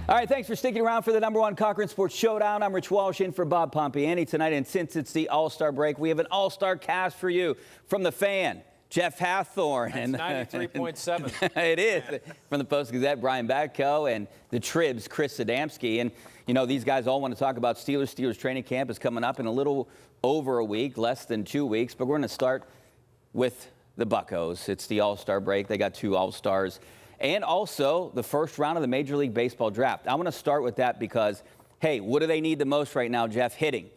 All right, thanks for sticking around for the #1 Cochran Sports Showdown. I'm Rich Walsh in for Bob Pompiani tonight, and since it's the All-Star break, we have an all-star cast for you. From the Fan, Jeff Hathhorn. That's 93.7. It is. From the Post-Gazette, Brian Batko, and the Tribs, Chris Adamski. And, you know, these guys all want to talk about Steelers. Steelers training camp is coming up in a little over a week, less than 2 weeks. But we're going to start with the Buccos. It's the All-Star break. They got 2 All-Stars. And also the first round of the Major League Baseball draft. I want to start with that because, hey, what do they need the most right now, Jeff? Hitting.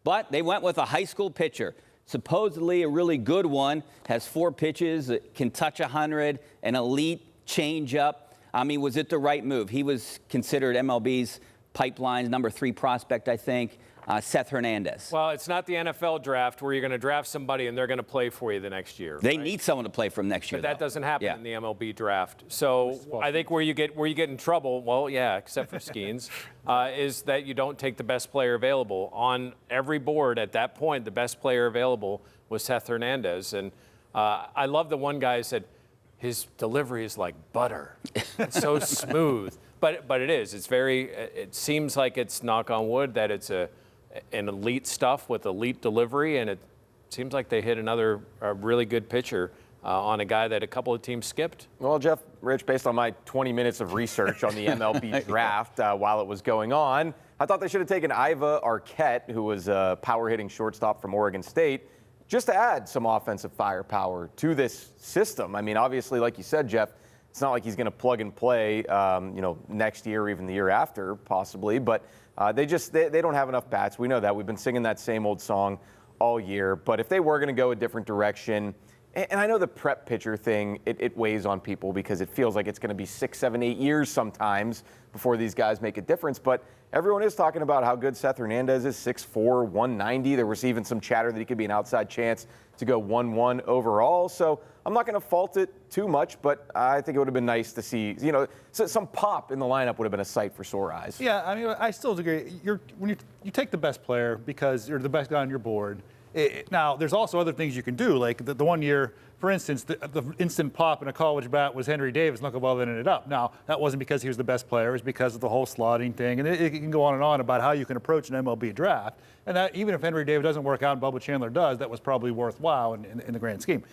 But they went with a high school pitcher. Supposedly a really good one, has 4 pitches, can touch 100, an elite changeup. I mean, was it the right move? He was considered MLB's pipeline's #3 prospect, I think, Seth Hernandez. Well, it's not the NFL draft where you're going to draft somebody and they're going to play for you the next year. They need someone to play from next year. But that doesn't happen in the MLB draft. So I think where you get in trouble, well, yeah, except for Skenes, is that you don't take the best player available. On every board at that point, the best player available was Seth Hernandez. And I love the one guy who said, his delivery is like butter. It's so smooth. But it is. It's it seems like it's, knock on wood, that it's an elite stuff with elite delivery, and it seems like they hit another really good pitcher on a guy that a couple of teams skipped. Well, Jeff, Rich, based on my 20 minutes of research on the MLB draft while it was going on, I thought they should have taken Iva Arquette, who was a power-hitting shortstop from Oregon State, just to add some offensive firepower to this system. I mean, obviously, like you said, Jeff, it's not like he's going to plug and play, next year or even the year after, possibly. But they don't have enough bats. We know that. We've been singing that same old song all year. But if they were going to go a different direction, and I know the prep pitcher thing, it weighs on people because it feels like it's going to be 6, 7, 8 years sometimes before these guys make a difference. But everyone is talking about how good Seth Hernandez is, 6'4", 190. There was even some chatter that he could be an outside chance to go 1-1 overall. So I'm not going to fault it too much, but I think it would have been nice to see, some pop in the lineup would have been a sight for sore eyes. Yeah, I mean, I still agree. When you take the best player because you're the best guy on your board. Now, there's also other things you can do, like the one year, for instance, the instant pop in a college bat was Henry Davis, knuckleball ended up. Now, that wasn't because he was the best player. It was because of the whole slotting thing. And it can go on and on about how you can approach an MLB draft. And that, even if Henry Davis doesn't work out and Bubba Chandler does, that was probably worthwhile in the grand scheme.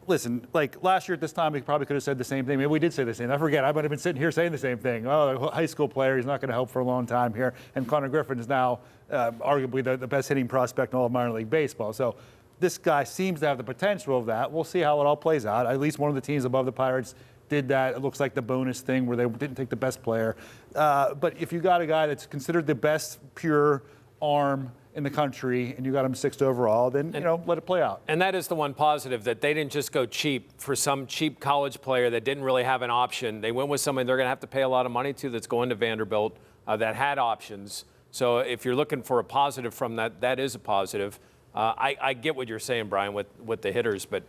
Listen, like last year at this time, we probably could have said the same thing. Maybe we did say the same. I forget. I might have been sitting here saying the same thing. Oh, a high school player, he's not going to help for a long time here. And Connor Griffin is now arguably the best hitting prospect in all of minor league baseball. So this guy seems to have the potential of that. We'll see how it all plays out. At least one of the teams above the Pirates did that. It looks like the bonus thing where they didn't take the best player. But if you got a guy that's considered the best pure arm in the country, and you got him 6th overall, then, let it play out. And that is the one positive, that they didn't just go cheap for some cheap college player that didn't really have an option. They went with somebody they're going to have to pay a lot of money to that's going to Vanderbilt that had options. So if you're looking for a positive from that, that is a positive. I get what you're saying, Brian, with the hitters, but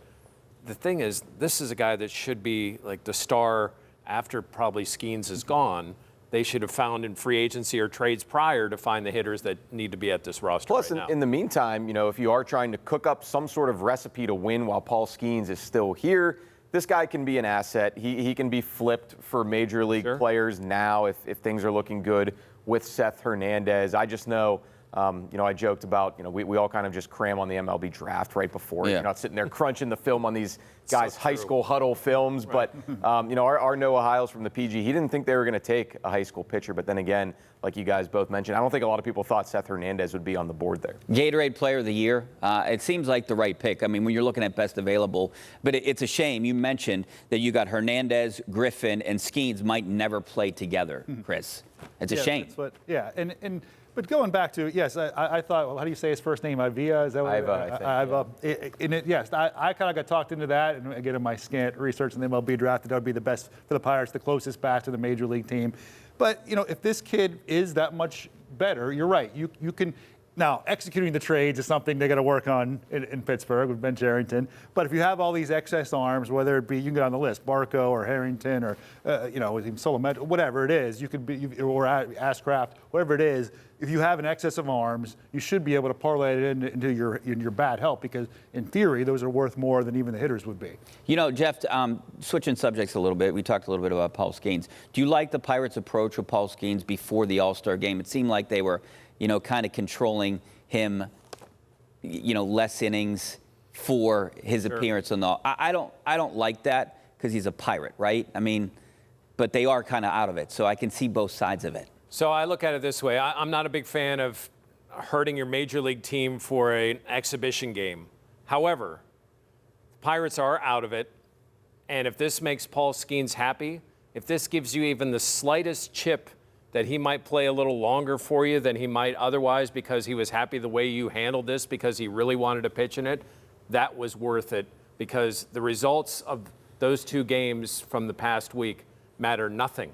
the thing is, this is a guy that should be like the star after probably Skenes is gone. They should have found in free agency or trades prior to find the hitters that need to be at this roster. Plus, right now. in the meantime, if you are trying to cook up some sort of recipe to win while Paul Skenes is still here, this guy can be an asset. He can be flipped for major league players now if things are looking good with Seth Hernandez. I just know, I joked about, we all kind of just cram on the MLB draft right before. You're not sitting there crunching the film on these guys' high school huddle films. Right. But, our Noah Hiles from the PG, he didn't think they were going to take a high school pitcher. But then again, like you guys both mentioned, I don't think a lot of people thought Seth Hernandez would be on the board there. Gatorade Player of the Year. It seems like the right pick. I mean, when you're looking at best available. But it's a shame. You mentioned that you got Hernandez, Griffin, and Skenes might never play together, Chris. It's a shame. But going back to, yes, I thought, well, how do you say his first name? Ivia? Is that what Iva, I think. Yes, I kind of got talked into that. And again, in my scant research in the MLB draft, that would be the best for the Pirates, the closest bat to the major league team. But, if this kid is that much better, you're right. You can. Now, executing the trades is something they got to work on in Pittsburgh with Ben Cherington. But if you have all these excess arms, whether it be, you can get on the list, Batko or Harrington or, Solomet, whatever it is, you could be, or Ashcraft, whatever it is, if you have an excess of arms, you should be able to parlay it into your bat help, because in theory, those are worth more than even the hitters would be. You know, Jeff, switching subjects a little bit, we talked a little bit about Paul Skenes. Do you like the Pirates' approach with Paul Skenes before the All-Star game? It seemed like they were, kind of controlling him, less innings for his appearance on the. I don't like that because he's a Pirate, right? I mean, but they are kind of out of it, so I can see both sides of it. So I look at it this way. I'm not a big fan of hurting your major league team for an exhibition game. However, the Pirates are out of it, and if this makes Paul Skenes happy, if this gives you even the slightest chip that he might play a little longer for you than he might otherwise because he was happy the way you handled this because he really wanted to pitch in it, that was worth it, because the results of those 2 games from the past week matter nothing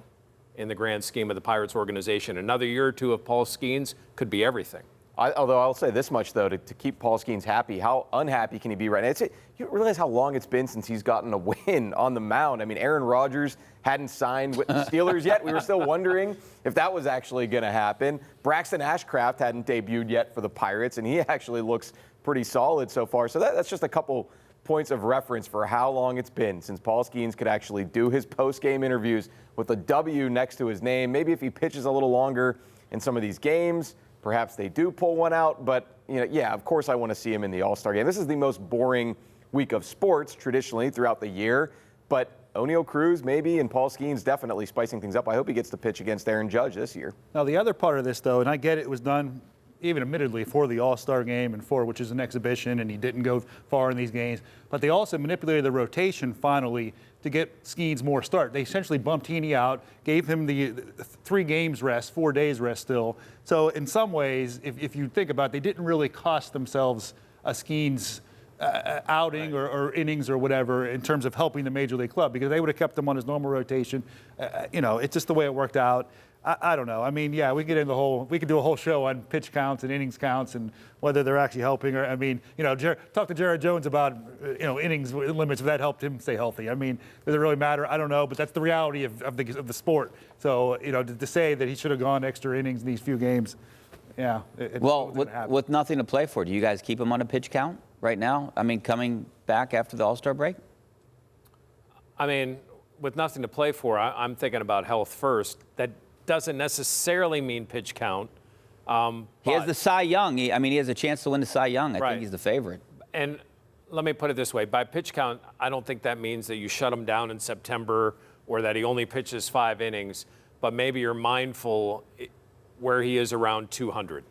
in the grand scheme of the Pirates organization. Another year or 2 of Paul Skenes could be everything. Although I'll say this much, though, to keep Paul Skenes happy, how unhappy can he be right now? You don't realize how long it's been since he's gotten a win on the mound. I mean, Aaron Rodgers hadn't signed with the Steelers yet. We were still wondering if that was actually going to happen. Braxton Ashcraft hadn't debuted yet for the Pirates, and he actually looks pretty solid so far. So that's just a couple points of reference for how long it's been since Paul Skenes could actually do his post-game interviews with a W next to his name. Maybe if he pitches a little longer in some of these games, perhaps they do pull one out. But, yeah, of course I want to see him in the All-Star game. This is the most boring week of sports traditionally throughout the year. But O'Neal Cruz maybe, and Paul Skenes definitely spicing things up. I hope he gets to pitch against Aaron Judge this year. Now, the other part of this, though, and I get it was done even admittedly for the All-Star game and which is an exhibition, and he didn't go far in these games, but they also manipulated the rotation finally to get Skenes more start. They essentially bumped Heaney out, gave him the 3 games rest, 4 days rest still. So in some ways, if you think about it, they didn't really cost themselves a Skenes outing or innings or whatever in terms of helping the Major League club, because they would have kept him on his normal rotation. It's just the way it worked out. I don't know. I mean, yeah, we could do a whole show on pitch counts and innings counts and whether they're actually helping. Or, I mean, talk to Jared Jones about, innings limits, if that helped him stay healthy. I mean, does it really matter? I don't know, but that's the reality of the sport. So, to say that he should have gone extra innings in these few games, yeah. With nothing to play for, do you guys keep him on a pitch count right now? I mean, coming back after the All-Star break? I mean, with nothing to play for, I'm thinking about health first. That doesn't necessarily mean pitch count. He has the Cy Young. He has a chance to win the Cy Young. I think he's the favorite. And let me put it this way. By pitch count, I don't think that means that you shut him down in September or that he only pitches 5 innings, but maybe you're mindful where he is around 200.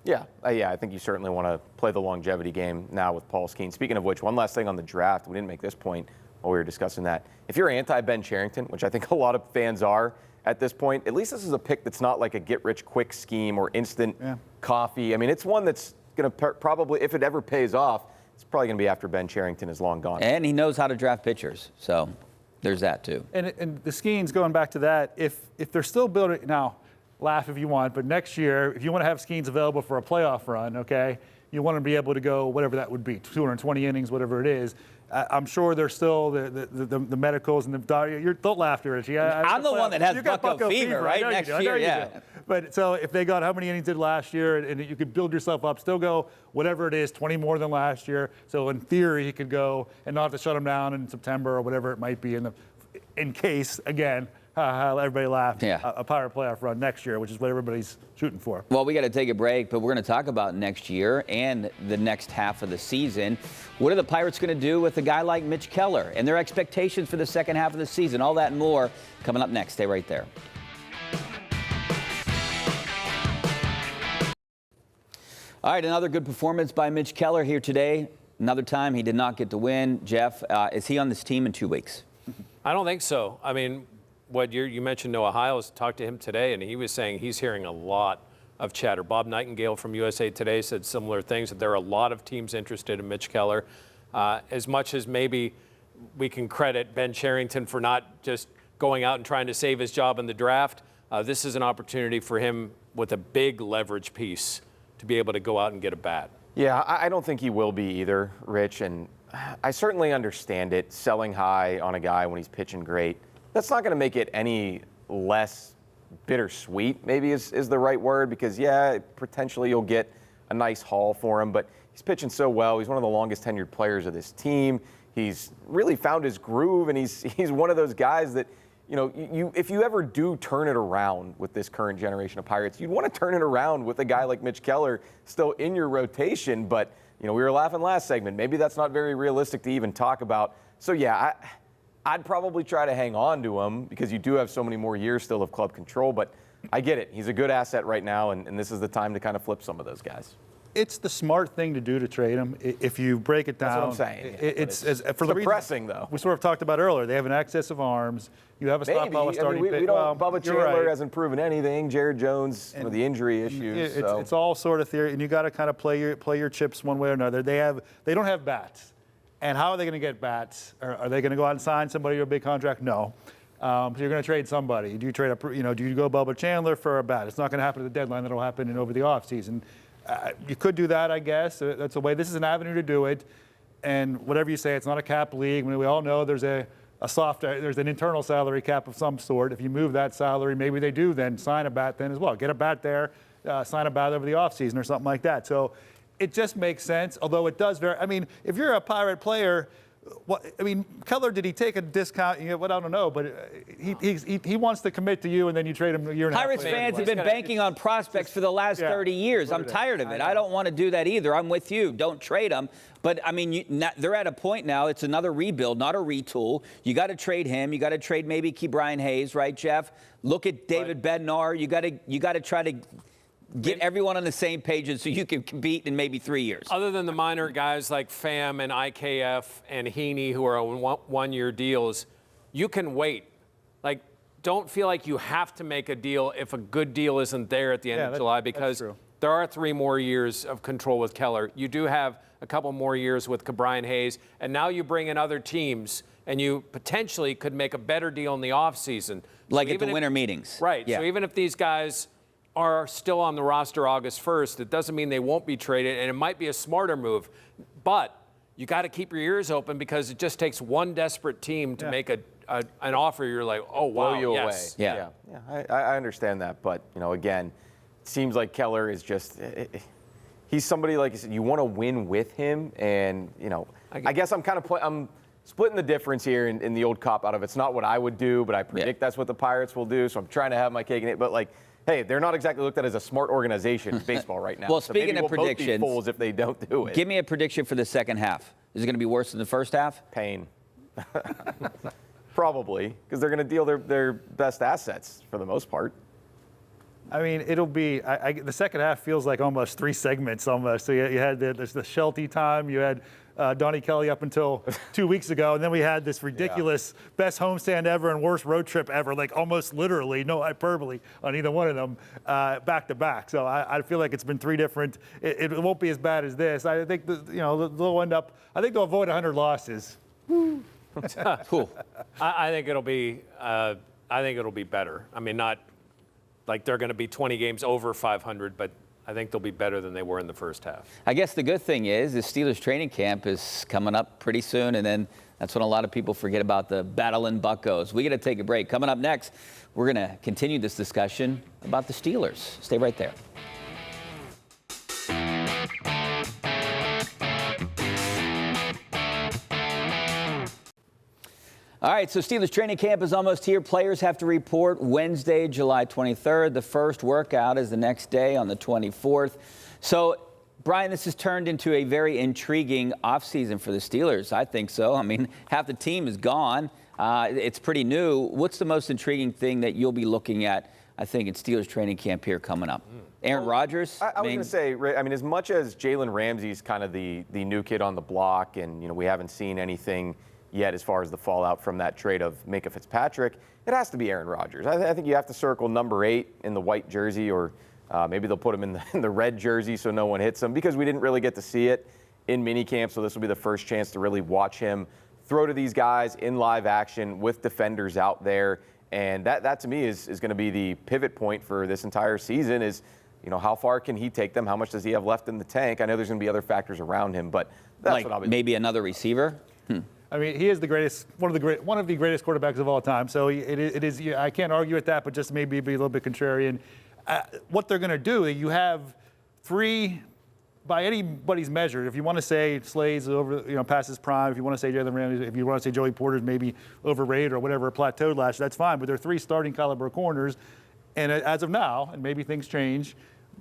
Yeah, I think you certainly want to play the longevity game now with Paul Skenes. Speaking of which, one last thing on the draft. We didn't make this point while we were discussing that. If you're anti-Ben Cherington, which I think a lot of fans are, at this point, at least this is a pick that's not like a get-rich-quick scheme or instant coffee. I mean, it's one that's going to probably, if it ever pays off, it's probably going to be after Ben Cherington is long gone. And he knows how to draft pitchers, so there's that too. And the Skenes, going back to that, if they're still building now, laugh if you want, but next year, if you want to have Skenes available for a playoff run, okay, you want to be able to go whatever that would be, 220 innings, whatever it is. I'm sure there's still the medicals and don't laugh there, Richie. I'm the one that has Batko fever, right? Next year, yeah. But so if they got how many innings did last year, and you could build yourself up, still go whatever it is, 20 more than last year. So in theory, he could go and not have to shut him down in September or whatever it might be in case, again, everybody laughed, a Pirate playoff run next year, which is what everybody's shooting for. Well, we got to take a break, but we're going to talk about next year and the next half of the season. What are the Pirates going to do with a guy like Mitch Keller and their expectations for the second half of the season? All that and more coming up next. Stay right there. All right, another good performance by Mitch Keller here today. Another time he did not get to win. Jeff, is he on this team in 2 weeks? I don't think so. I mean, you mentioned Noah Hiles, talked to him today, and he was saying he's hearing a lot of chatter. Bob Nightingale from USA Today said similar things, that there are a lot of teams interested in Mitch Keller. As much as maybe we can credit Ben Cherington for not just going out and trying to save his job in the draft, this is an opportunity for him with a big leverage piece to be able to go out and get a bat. Yeah, I don't think he will be either, Rich, and I certainly understand it, selling high on a guy when he's pitching great. That's not going to make it any less bittersweet, maybe is the right word, because, yeah, potentially you'll get a nice haul for him, but he's pitching so well. He's one of the longest tenured players of this team. He's really found his groove, and he's one of those guys that, if you ever do turn it around with this current generation of Pirates, you'd want to turn it around with a guy like Mitch Keller still in your rotation. But, we were laughing last segment. Maybe that's not very realistic to even talk about. So, yeah, I'd probably try to hang on to him because you do have so many more years still of club control. But I get it. He's a good asset right now, and this is the time to kind of flip some of those guys. It's the smart thing to do to trade him. If you break it down, that's what I'm saying. It's for the depressing, reason though. We sort of talked about earlier. They have an excess of arms. You have a stockpile of starting pitch. We don't. Bubba Chandler right. hasn't proven anything. Jared Jones, the injury issues. It's all sort of theory, and you got to kind of play your chips one way or another. They don't have bats, and how are they going to get bats? Are they going to go out and sign somebody to a big contract? No. So you're going to trade somebody. Do you trade do you go Bubba Chandler for a bat? It's not going to happen at the deadline. That'll happen over the offseason. You could do that, I guess. That's a way. This is an avenue to do it. And whatever you say, it's not a cap league. I mean, we all know there's there's an internal salary cap of some sort. If you move that salary, maybe they do then sign a bat then as well. Get a bat there, sign a bat over the offseason or something like that. So it just makes sense, although it does vary. I mean, if you're a Pirate player, Keller, did he take a discount? I don't know, but he wants to commit to you, and then you trade him a year and a half. Pirates fans have been banking on prospects for the last 30 years. I'm tired of it. I don't want to do that either. I'm with you. Don't trade them. But, they're at a point now. It's another rebuild, not a retool. You got to trade him. You got to trade maybe Brian Hayes, right, Jeff? Look at David Bednar. You got to try to get everyone on the same page so you can compete in maybe 3 years. Other than the minor guys like Pham and IKF and Heaney who are on one-year deals, you can wait. Don't feel like you have to make a deal if a good deal isn't there at the end of July, because there are 3 more years of control with Keller. You do have a couple more years with Brian Hayes, and now you bring in other teams, and you potentially could make a better deal in the offseason. Like at the winter meetings. Right. Yeah. So even if these guys are still on the roster August 1st, it doesn't mean they won't be traded, and it might be a smarter move. But you got to keep your ears open, because it just takes one desperate team to make an offer. You're like, oh, wow, blow you yes. away. Yeah. I understand that. But, again, it seems like Keller is just he's somebody, like you said, you want to win with him. And, I guess I'm kind of I'm splitting the difference here in the old cop out of it's not what I would do, but I predict that's what the Pirates will do. So I'm trying to have my cake and eat. But, hey, they're not exactly looked at as a smart organization in baseball right now. Well, so speaking maybe of we'll predictions, both be fools if they don't do it. Give me a prediction for the second half. Is it going to be worse than the first half? Pain. Probably, because they're going to deal their best assets for the most part. It'll be the second half feels like almost 3 segments almost. So you had the Shelty time, you had Donnie Kelly up until 2 weeks ago, and then we had this ridiculous best homestand ever and worst road trip ever, almost literally, no hyperbole on either one of them, back to back. So I feel like it's been 3 different. It won't be as bad as this. I think they'll end up. I think they'll avoid 100 losses. Cool. I think it'll be. I think it'll be better. Not like they're going to be 20 games over 500, but I think they'll be better than they were in the first half. I guess the good thing is the Steelers training camp is coming up pretty soon, and then that's when a lot of people forget about the battling Buccos. We got to take a break. Coming up next, we're going to continue this discussion about the Steelers. Stay right there. All right, so Steelers training camp is almost here. Players have to report Wednesday, July 23rd. The first workout is the next day on the 24th. So, Brian, this has turned into a very intriguing offseason for the Steelers. I think so. Half the team is gone. It's pretty new. What's the most intriguing thing that you'll be looking at, I think, in Steelers training camp here coming up? Aaron Rodgers? I was going to say, as much as Jalen Ramsey's kind of the new kid on the block, and, we haven't seen anything yet as far as the fallout from that trade of Minka Fitzpatrick, it has to be Aaron Rodgers. I think you have to circle number 8 in the white jersey, or maybe they'll put him in the red jersey so no one hits him, because we didn't really get to see it in minicamp, so this will be the first chance to really watch him throw to these guys in live action with defenders out there. And that to me is going to be the pivot point for this entire season is, how far can he take them? How much does he have left in the tank? I know there's going to be other factors around him, but that's what I'll be maybe another receiver? I mean, he is the greatest, one of the greatest quarterbacks of all time. So it is. I can't argue with that, but just maybe be a little bit contrarian. What they're going to do, you have 3, by anybody's measure. If you want to say Slade's past his prime, if you want to say Jalen Ramsey, if you want to say Joey Porter's maybe overrated or whatever, plateaued last year, that's fine. But they're 3 starting caliber corners, and as of now, and maybe things change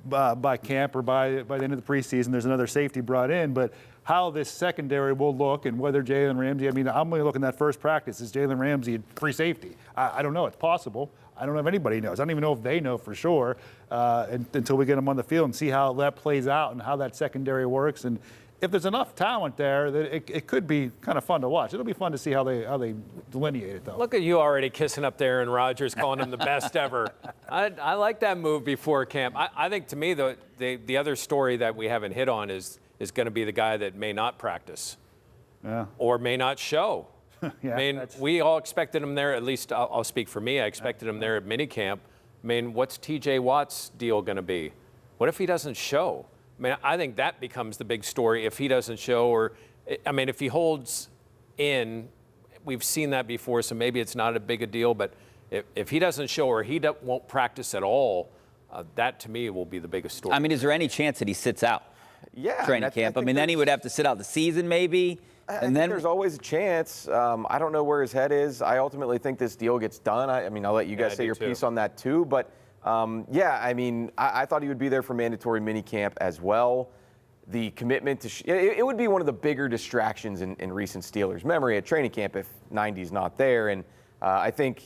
by camp or by the end of the preseason, there's another safety brought in, but how this secondary will look and whether Jalen Ramsey, I mean, I'm going to look in that first practice. Is Jalen Ramsey free safety? I don't know. It's possible. I don't know if anybody knows. I don't even know if they know for sure until we get them on the field and see how that plays out and how that secondary works. And if there's enough talent there, that it could be kind of fun to watch. It'll be fun to see how they delineate it, though. Look at you already kissing up there, Aaron Rodgers, calling him the best ever. I like that move before camp. I think, to me, the other story that we haven't hit on is going to be the guy that may not practice or may not show. Yeah, I mean, we all expected him there, at least I'll speak for me. I expected him there at minicamp. I mean, what's TJ Watt's deal going to be? What if he doesn't show? I mean, I think that becomes the big story if he doesn't show, or, I mean, if he holds in, we've seen that before, so maybe it's not a big a deal, but if he doesn't show or he won't practice at all, that to me will be the biggest story. I mean, is there any chance that he sits out? Yeah. Training camp. I mean, then he would have to sit out the season maybe. I think there's always a chance. I don't know where his head is. I ultimately think this deal gets done. I mean, I'll let you guys say your piece on that too. But yeah, I mean, I thought he would be there for mandatory minicamp as well. The commitment to it would be one of the bigger distractions in recent Steelers memory at training camp if 90's not there. And I think,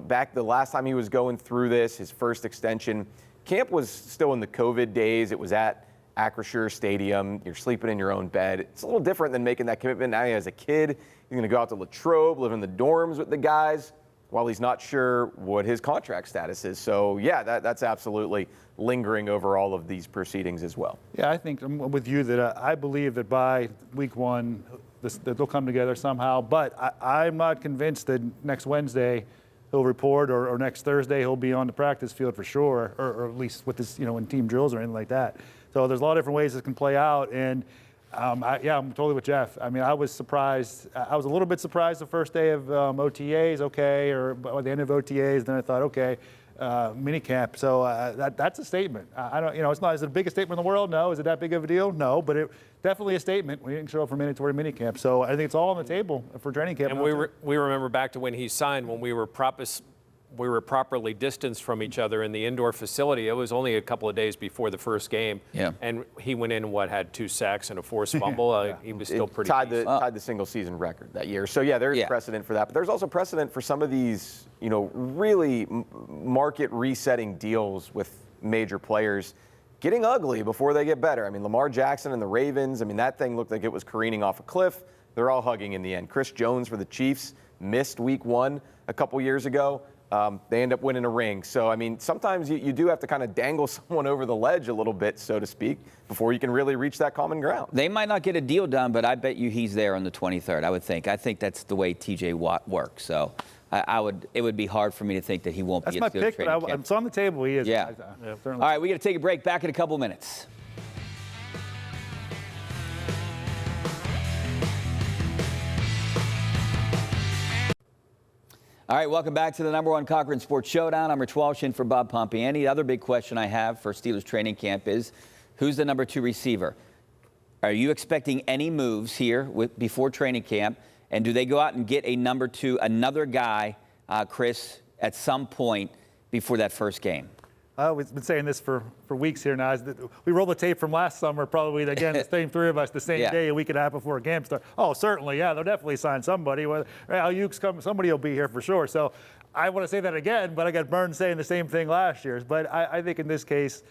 back the last time he was going through this, his first extension, camp was still in the COVID days. It was at Acrisure Stadium. You're sleeping in your own bed. It's a little different than making that commitment now as a kid. He's going to go out to Latrobe, live in the dorms with the guys while he's not sure what his contract status is. So, yeah, that's absolutely lingering over all of these proceedings as well. Yeah, I think I'm with you that I believe that by week 1 that they'll come together somehow. But I'm not convinced that next Wednesday he'll report or next Thursday he'll be on the practice field for sure, or at least with this, in team drills or anything like that. So there's a lot of different ways this can play out, and I'm totally with Jeff. I mean, I was surprised. I was a little bit surprised the first day of OTAs, okay, or by the end of OTAs. Then I thought, okay, minicamp. So that's a statement. I don't, it's not. Is it the biggest statement in the world? No. Is it that big of a deal? No. But it definitely a statement. We didn't show up for mandatory minicamp. So I think it's all on the table for training camp. And we remember back to when he signed, when we were properly distanced from each other in the indoor facility. It was only a couple of days before the first game. Yeah. And he went in, had 2 sacks and a forced fumble. He was still pretty tied the single season record that year. So, yeah, there's precedent for that. But there's also precedent for some of these, really market resetting deals with major players getting ugly before they get better. I mean, Lamar Jackson and the Ravens, that thing looked like it was careening off a cliff. They're all hugging in the end. Chris Jones for the Chiefs missed week 1 a couple years ago. They end up winning a ring. So, sometimes you do have to kind of dangle someone over the ledge a little bit, so to speak, before you can really reach that common ground. They might not get a deal done, but I bet you he's there on the 23rd, I would think. I think that's the way TJ Watt works. So it would be hard for me to think that he won't be at Steelers That's my pick, but it's on the table. He is. Yeah. All right, we got to take a break. Back in a couple minutes. All right, welcome back to the #1 Cochran Sports Showdown. I'm Rich Walsh in for Bob Pompiani. The other big question I have for Steelers training camp is, who's the #2 receiver? Are you expecting any moves here before training camp? And do they go out and get a #2, another guy, Chris, at some point before that first game? We've been saying this for weeks here now. We roll the tape from last summer, probably, again, the same 3 of us, the same day, a week and a half before camp start. Oh, certainly, yeah, they'll definitely sign somebody. Whether Ayuk's come, somebody will be here for sure. So I want to say that again, but I got burned saying the same thing last year. But I think in this case,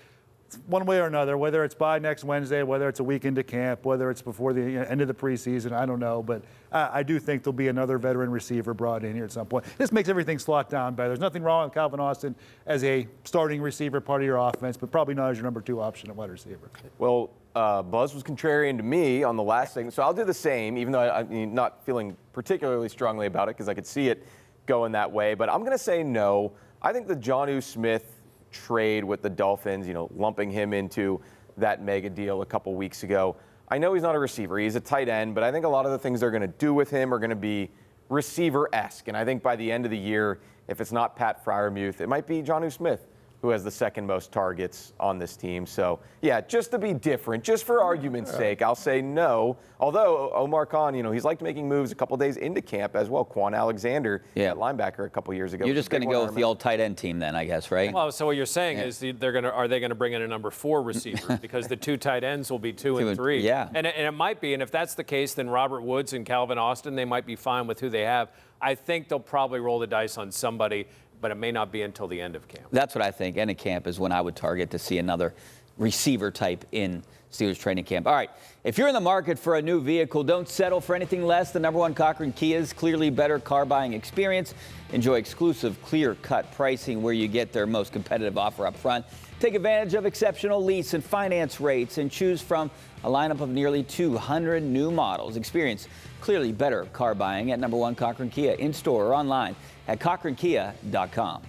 one way or another, whether it's by next Wednesday, whether it's a week into camp, whether it's before the end of the preseason, I don't know. But I do think there'll be another veteran receiver brought in here at some point. This makes everything slot down better. There's nothing wrong with Calvin Austin as a starting receiver, part of your offense, but probably not as your #2 option at wide receiver. Well, Buzz was contrarian to me on the last thing, so I'll do the same, even though I'm not feeling particularly strongly about it because I could see it going that way. But I'm going to say no. I think the Jonnu Smith trade with the Dolphins, lumping him into that mega deal a couple weeks ago, I know he's not a receiver. He's a tight end, but I think a lot of the things they're going to do with him are going to be receiver-esque. And I think by the end of the year, if it's not Pat Freiermuth, it might be Jonnu Smith, who has the second most targets on this team. So, yeah, just to be different, just for argument's sake, I'll say no. Although Omar Khan, he's liked making moves a couple days into camp as well. Quan Alexander, that linebacker a couple years ago. You're just going to go with the old tight end team then, I guess, right? Well, so what you're saying is are they going to bring in a number 4 receiver because the 2 tight ends will be 2 and 3. Yeah. And it might be, and if that's the case, then Robert Woods and Calvin Austin, they might be fine with who they have. I think they'll probably roll the dice on somebody, but it may not be until the end of camp. That's what I think. End of camp is when I would target to see another receiver type in Steelers training camp. All right, if you're in the market for a new vehicle, don't settle for anything less. The #1 Cochran Kia's clearly better car buying experience. Enjoy exclusive clear-cut pricing where you get their most competitive offer up front. Take advantage of exceptional lease and finance rates and choose from a lineup of nearly 200 new models. Experience clearly better car buying at #1 Cochran Kia in store or online at cochrankia.com.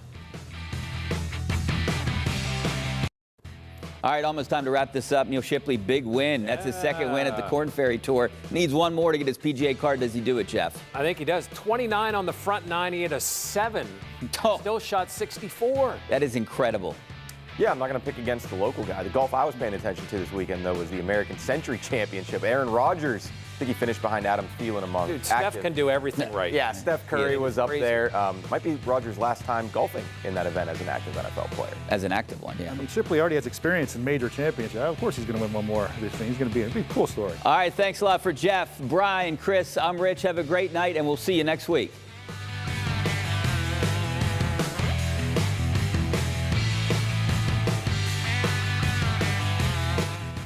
All right, almost time to wrap this up. Neil Shipley, big win. That's his second win at the Corn Ferry Tour. Needs one more to get his PGA card. Does he do it, Jeff? I think he does. 29 on the front 9. He had a 7. Oh. Still shot 64. That is incredible. Yeah, I'm not going to pick against the local guy. The golf I was paying attention to this weekend, though, was the American Century Championship. Aaron Rodgers, I think he finished behind Adam Thielen among Dude, Steph active. can do everything right. Yeah, Steph Curry was up crazy. there. Might be Rodgers' last time golfing in that event as an active NFL player. As an active one, yeah. I mean, Shipley already has experience in major championships. Of course he's going to win one more of this thing. He's going to be a cool story. All right, thanks a lot for Jeff, Brian, Chris. I'm Rich. Have a great night, and we'll see you next week.